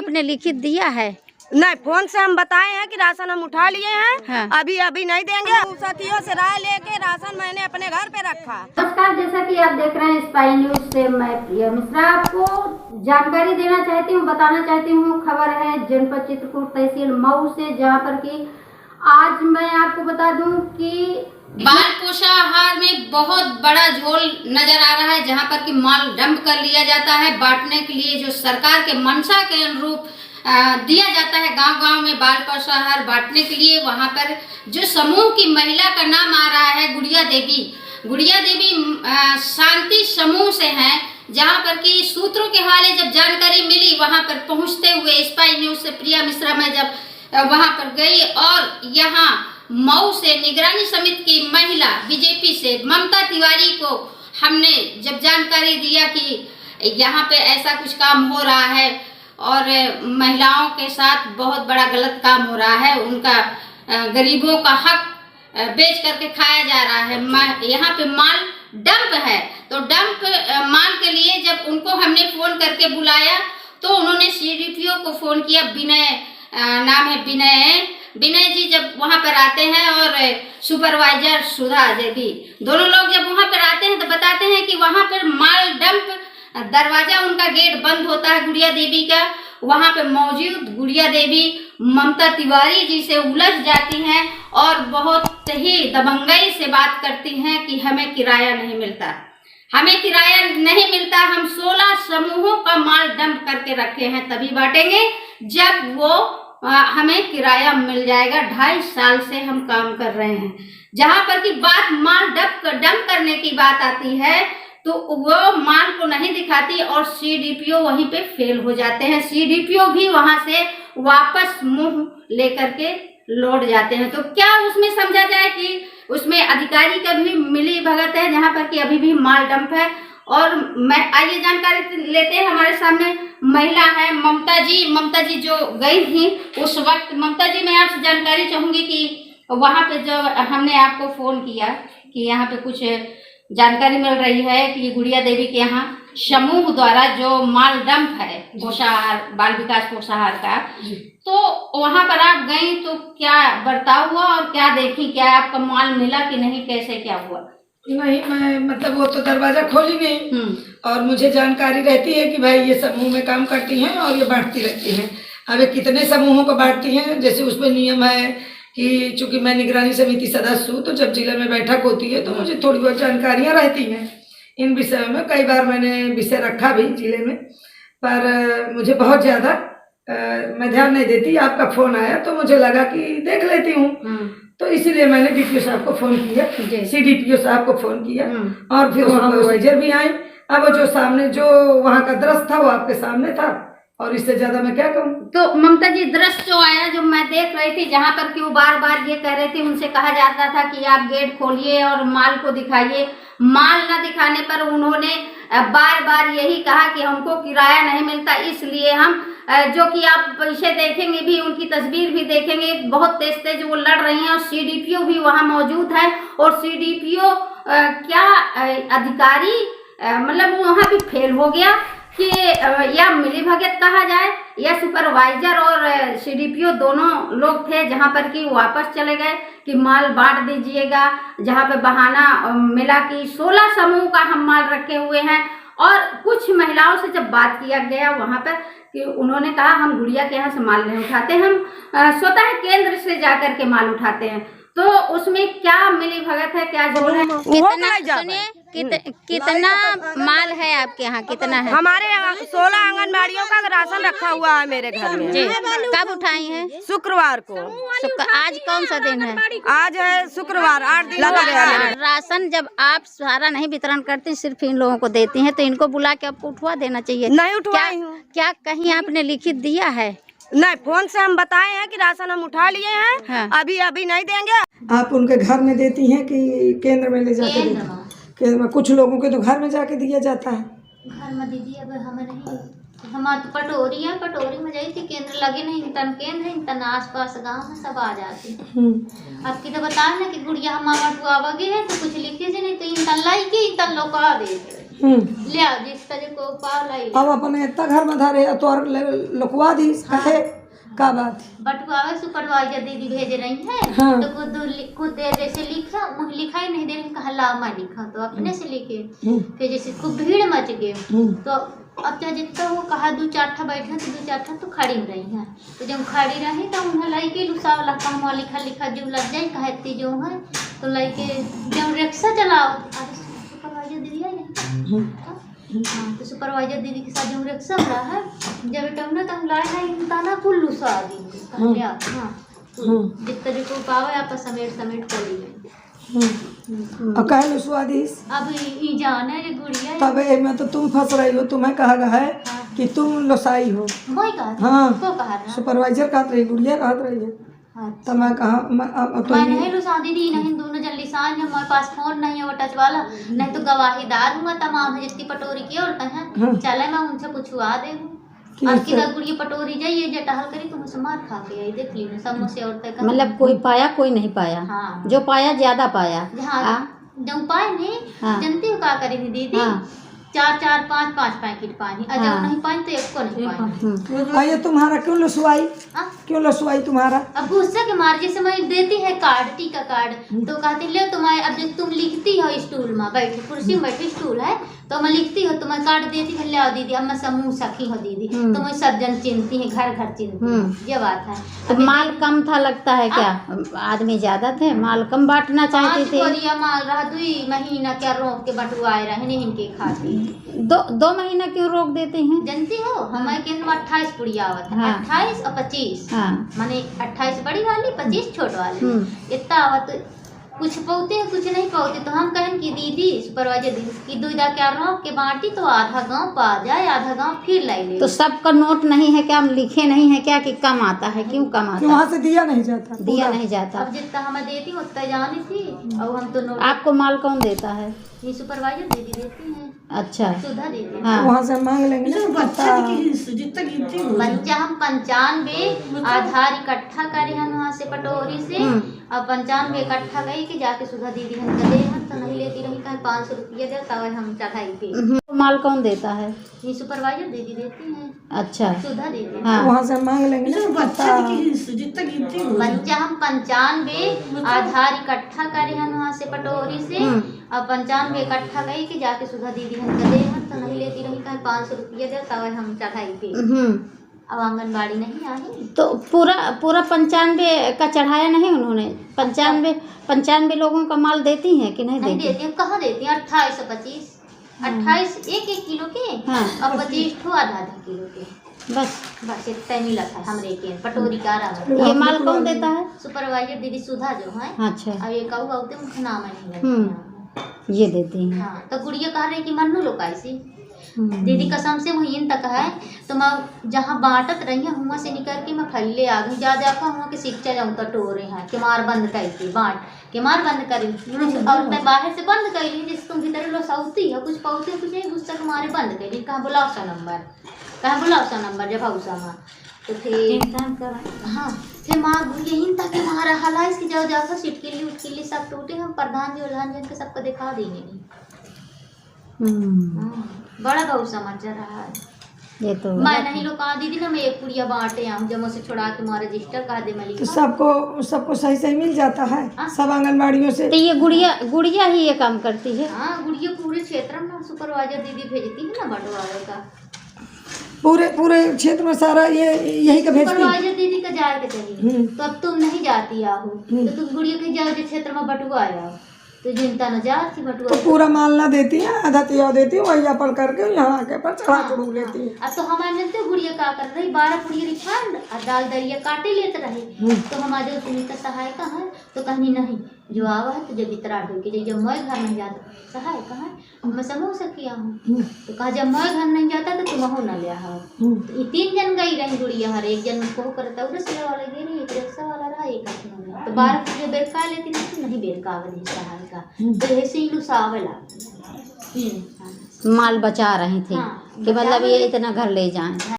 आपने लिखित दिया है? नहीं, फोन से हम बताए हैं कि राशन हम उठा लिए हैं। हाँ। अभी नहीं देंगे। साथियों से राय लेके राशन मैंने अपने घर पे रखा। नमस्कार, जैसा कि आप देख रहे हैं स्पाई न्यूज से मैं प्रिया मिश्रा आपको जानकारी देना चाहती हूँ, बताना चाहती हूँ। खबर है जनपद चित्रकूट तहसील मऊ से, जहाँ पर कि आज मैं आपको बता दूं कि बाल पोषाहार में बहुत बड़ा झोल नजर आ रहा है, जहां पर कि माल डंप कर लिया जाता है बांटने के लिए, जो सरकार के मंशा के अनुरूप दिया जाता है गांव-गांव में बाल पोषाहार बांटने के लिए। वहां पर जो समूह की महिला का नाम आ रहा है गुड़िया देवी शांति समूह से हैं, जहां पर कि सूत्रों के हवाले जब जानकारी मिली, वहां पर पहुंचते हुए स्पाई न्यूज से प्रिया मिश्रा मैं जब वहां पर गई और यहाँ मऊ से निगरानी समिति की महिला बीजेपी से ममता तिवारी को हमने जब जानकारी दिया कि यहाँ पे ऐसा कुछ काम हो रहा है और महिलाओं के साथ बहुत बड़ा गलत काम हो रहा है, उनका गरीबों का हक बेच करके खाया जा रहा है, यहाँ पे माल डंप है। तो डंप माल के लिए जब उनको हमने फोन करके बुलाया तो उन्होंने सीडीपीओ को फोन किया। नाम है विनय जी जब वहां पर आते हैं और सुपरवाइजर सुधा देवी, दोनों लोग जब वहां पर आते हैं तो बताते हैं कि वहां पर माल डंप दरवाजा उनका गेट बंद होता है गुड़िया देवी का। वहां पे मौजूद गुड़िया देवी ममता तिवारी जी से उलझ जाती हैं और बहुत ही दबंगई से बात करती हैं कि हमें किराया नहीं मिलता, हम 16 समूहों का माल डंप करके रखे हैं, तभी बांटेंगे जब वो हमें किराया मिल जाएगा। 2.5 साल से हम काम कर रहे हैं। जहां पर की बात माल डंप करने की बात आती है तो वो माल को नहीं दिखाती और सीडीपीओ वहीं पे फेल हो जाते हैं। सीडीपीओ भी वहां से वापस मुंह लेकर के लौट जाते हैं। तो क्या उसमें समझा जाए कि उसमें अधिकारी का भी मिली भगत है, जहां पर कि अभी भी माल डंप है। और मैं आइए जानकारी लेते हैं, हमारे सामने महिला है ममता जी जो गई थी उस वक्त। ममता जी, मैं आपसे जानकारी चाहूंगी कि वहां पे जो हमने आपको फोन किया कि यहाँ पे कुछ जानकारी मिल रही है कि गुड़िया देवी के यहाँ समूह द्वारा जो माल डंप है पोषाहार बाल विकास पोषाहार का, तो वहां पर आप गई तो क्या बर्ताव हुआ और क्या देखी, क्या आपका माल मिला कि नहीं, कैसे क्या हुआ? नहीं, मैं मतलब वो तो दरवाजा खोली नहीं और मुझे जानकारी रहती है कि भाई ये समूह में काम करती हैं और ये बांटती रहती हैं। अब ये कितने समूहों को बांटती हैं, जैसे उसमें नियम है कि चूंकि मैं निगरानी समिति सदस्य हूँ तो जब जिले में बैठक होती है तो मुझे थोड़ी बहुत जानकारियाँ रहती हैं इन विषयों में। कई बार मैंने विषय रखा भी जिले में, पर मुझे बहुत ज़्यादा मैं ध्यान नहीं देती। आपका फोन आया तो मुझे लगा कि देख लेती हूँ, तो इसीलिए मैंने डीपीओ साहब को फोन किया, सीडीपीओ साहब को फोन किया और फिर वहाँ सुपरवाइजर भी आए। अब जो सामने जो वहाँ का दृश्य था वो आपके सामने था और इससे ज्यादा मैं क्या कहूँ। तो ममता जी, दृश्य जो आया जो मैं देख रही थी, जहाँ पर कि वो बार बार ये कह रहे थे, उनसे कहा जाता था कि आप गेट खोलिए और माल को दिखाइए। माल न दिखाने पर उन्होंने बार बार यही कहा कि हमको किराया नहीं मिलता, इसलिए हम जो कि आप पैसे देखेंगे भी, उनकी तस्वीर भी देखेंगे, बहुत तेज वो लड़ रही हैं। और सीडीपीओ भी वहाँ मौजूद है और सीडीपीओ क्या अधिकारी मतलब वहाँ भी फेल हो गया कि या मिलीभगत कहा जाए या सुपरवाइजर और सीडीपीओ दोनों लोग थे, जहां पर कि वापस चले गए कि माल बांट दीजिएगा, जहां पे बहाना मिला कि 16 समूह का हम माल रखे हुए हैं। और कुछ महिलाओं से जब बात किया गया वहां पर कि उन्होंने कहा हम गुड़िया के यहाँ से माल नहीं उठाते, हम स्वतः केंद्र से जाकर के माल उठाते हैं। तो उसमें क्या मिली भगत है, क्या जोड़ है? कितना माल है आपके यहाँ, कितना है? हमारे यहाँ 16 आंगनबाड़ियों का राशन रखा हुआ है मेरे घर में। कब उठाई है? शुक्रवार को। आज कौन सा दिन है? आज है शुक्रवार, 8 दिन लगा गया। राशन जब आप सारा नहीं वितरण करती, सिर्फ इन लोगों को देती हैं, तो इनको बुला के आपको उठवा देना चाहिए। नहीं उठवाई हूँ। क्या कहीं आपने लिखित दिया है? नहीं, फोन से हम बताए हैं कि राशन हम उठा लिए हैं। हाँ। अभी नहीं देंगे। आप उनके घर में देती हैं कि केंद्र में ले जाके देती हैं? केंद्र में कुछ लोगों के तो घर में जाके दिया जाता है। घर में दीदी अब हमें नहीं, हमारे तो पटोरी है, पटोरी में जाई थी, केंद्र लगे नहीं, तन केंद्र है, तन आसपास गांव में सब आ जाते। आपकी तो बताए ना कि गुड़िया हमारा बटुआवा गए है तो कुछ लिखे से नहीं, तो इन तन लाई के इन तन लोग आ दे ले आओ जिस तरह को पाव लाई अब अपने इतना घर में धरे तो और लुकवा दी कहे का बात बटुआवे सुपरवाइजर दीदी भेज रही है। हाँ। तो खुद जैसे लिखा लिखा ही नहीं दे रही, कहा ला मैं लिखा तो अपने से लिखे। फिर जैसे खूब भीड़ मच गई तो अब चाहे जितना वो कहा 2-4 ठा बैठा तो 2-4 ठा तो खड़ी रही है। तो जब खड़ी रही तो उन्हें लाई के लुसा वाला काम लिखा जो लग जाए कहती जो है तो लाई के जब रिक्शा चलाओ सुपरवाइजर दीदी आई हाँ तो सुपरवाइजर दीदी के साथ जब रिक्शा रहा है जब बेटा ना तो हम लाए नहीं ताना कुल लुसा दी हाँ जितना जो को पावे आप समेट कर लिए और कहे लुसवादीस अब ई जाने रे गुड़िया तब में तो तुम फंस रही हो। तुम्हें कहा गया है कि तुम लोसाई हो। मैं कहा हाँ को कहा रहा सुपरवाइजर कहत रही, गुड़िया कहत रही है। तो मैं कहा तो मैं नहीं लुसा दीदी नहीं दोनों जन लिसान है। हमारे पास फोन नहीं है वो टच वाला नहीं तो गवाहीदार हूँ तमाम है जितनी पटोरी की औरतें हैं चले मैं उनसे पूछवा दे आपकी गुड़िया पटोरी जाइए जो टहल करी तुम उसे मार खा के आई देख ली सब मुझसे औरतें मतलब कोई पाया कोई नहीं पाया। हाँ। जो पाया ज्यादा पाया। हाँ जब पाए नहीं जानती हो क्या करेंगी दीदी 4-5 पैकेट पानी और जब नहीं पानी तो एक को नहीं पानी। ये तुम्हारा क्यों लुसवाई क्यों लुसवाई तुम्हारा? अब गुस्सा के मार जैसे मैं देती है कार्ड टीका कार्ड तो कहती ले तुम्हारे अब जब तुम लिखती हो स्टूल में बैठे कुर्सी में बैठे स्टूल है तो मैं लिखती हो तुम्हें कार्ड देती है ले आओ दीदी अब मैं समूह सखी हो दीदी तो मैं सब जन चिन्हती है घर चिन्हती ये बात है। तो माल कम था लगता है क्या? आदमी ज्यादा थे माल कम बांटना चाहती थी। माल रहा 2 महीना क्या रोक के बटुआए रहे नहीं इनके खाती 2 महीना क्यों रोक देते हैं? जानती हो हमारे केंद्र में 28 पुड़िया आवत है 28 और 25 माने 28 बड़ी वाली 25 छोट वाली इतना आवत कुछ पौते हैं कुछ नहीं पौते तो हम कहें कि दीदी सुपरवाइजर दीदी की दूधा क्या रोक के बांटी तो आधा गांव पा जाए आधा गांव फिर लाई ले। तो सबका नोट नहीं है क्या? हम लिखे नहीं है क्या कि कम आता है? क्यों कम आता है? वहाँ से दिया नहीं जाता अब जितना हमें देती हूँ उतना जानी थी और हम तो नोट। आपको माल कौन देता है? ये सुपरवाइजर दीदी देती है। अच्छा सुधा दीदी हाँ। वहाँ से मांग लेंगे हम 95 आधार इकट्ठा करे हम वहाँ से पटोरी से और 95 इकट्ठा गई कि जाके सुधा दीदी हम दे तो नहीं लेती रही कहीं 500 रुपया देता है हम चढ़ाई पे। माल कौन देता है? ये सुपरवाइजर दीदी देती है। अच्छा सुधा दीदी हाँ। वहाँ से मांग लेंगे हम 95 आधार इकट्ठा करे हम वहाँ से पटोरी से और 95 इकट्ठा गई कि जाके सुधा दीदी हम दे तो नहीं लेती रही कहीं 500 रुपया देता है हम चढ़ाई पे। अब आंगनबाड़ी नहीं आई तो पूरा 95 का चढ़ाया नहीं उन्होंने? 95 लोगों का माल देती हैं कि नहीं देती? कहाँ देती हैं 28 और 25 28 1 किलो के और 25 ठो आधा किलो के बस इतना मिला था हमरे के पटोरी का रहा। ये माल कौन देता है? सुपरवाइजर दीदी सुधा जो है। अच्छा अब ये कहूँ आते मुख्य नाम नहीं ये देती हैं। हाँ तो गुड़िया कह रही कि मन्नू लोग ऐसी दीदी कसम से वहीं तक है तो मैं जहाँ बांटत रही है वहाँ से निकल के मैं फैले आ गई जा जाकर वहाँ के शिक्षा जाऊँ तो टोरे हैं कि मार बंद करके बांट के मार बंद करी और मैं बाहर से बंद कर ली जिस तुम भीतर लो सऊती है कुछ पौते कुछ नहीं गुस्सा के मारे बंद कर ली कहाँ बुलाओ सा नंबर जब हौसा माँ तो फिर हाँ फिर माँ यहीं तक मारा हला इसकी जाओ जाकर सिटकिली उटकिली सब टूटे हम प्रधान जी उल्हान जी के सबको दिखा देंगे नहीं। बड़ा बहुत समझ रहा है ये तो मैं नहीं लोग कहा दीदी ना मैं एक पुड़िया बांटे आऊँ जब से छोड़ा के मारा रजिस्टर कहा दे मैं तो सबको सही मिल जाता है सब आंगनबाड़ियों से। तो ये गुड़िया ही ये काम करती है? हाँ गुड़िया पूरे क्षेत्र में सुपरवाइजर दीदी भेजती है ना बंटवारे का पूरे क्षेत्र में सारा ये यही का भेजती है। सुपरवाइजर दीदी का जाए के चाहिए तो अब तुम नहीं जाती आहू तो तुम गुड़िया के जाओ जो क्षेत्र में बटुआ आओ तो जिनता न जाती बटुआ तो पूरा माल ना देती है आधा तिया देती है वही अपन करके यहाँ आके पर चढ़ा चढ़ू लेती है। अब तो हमारे जानते गुड़िया क्या कर रही 12 पुड़िया रिफाइंड और दाल दरिया काटे लेते रहे तो हमारे सुनीता सहायिका है तो कहनी नहीं जो आवा है तो जब इतरा ढोके जब मैं घर नहीं जाता सहायिका है मैं समझ सकिया हूँ तो कहा जब मैं घर नहीं जाता तो तुम हो न लिया हो तो ये 3 जन गई रही गुड़िया हर एक जन को करता उधर सिला वाला गई रही एक रिक्शा वाला रहा एक तो 12 पुड़िया बेरका लेती नहीं बेरका वाली सहायिका तो ऐसे ही लुसावला माल बचा रही थी कि मतलब ये इतना घर ले जाएं।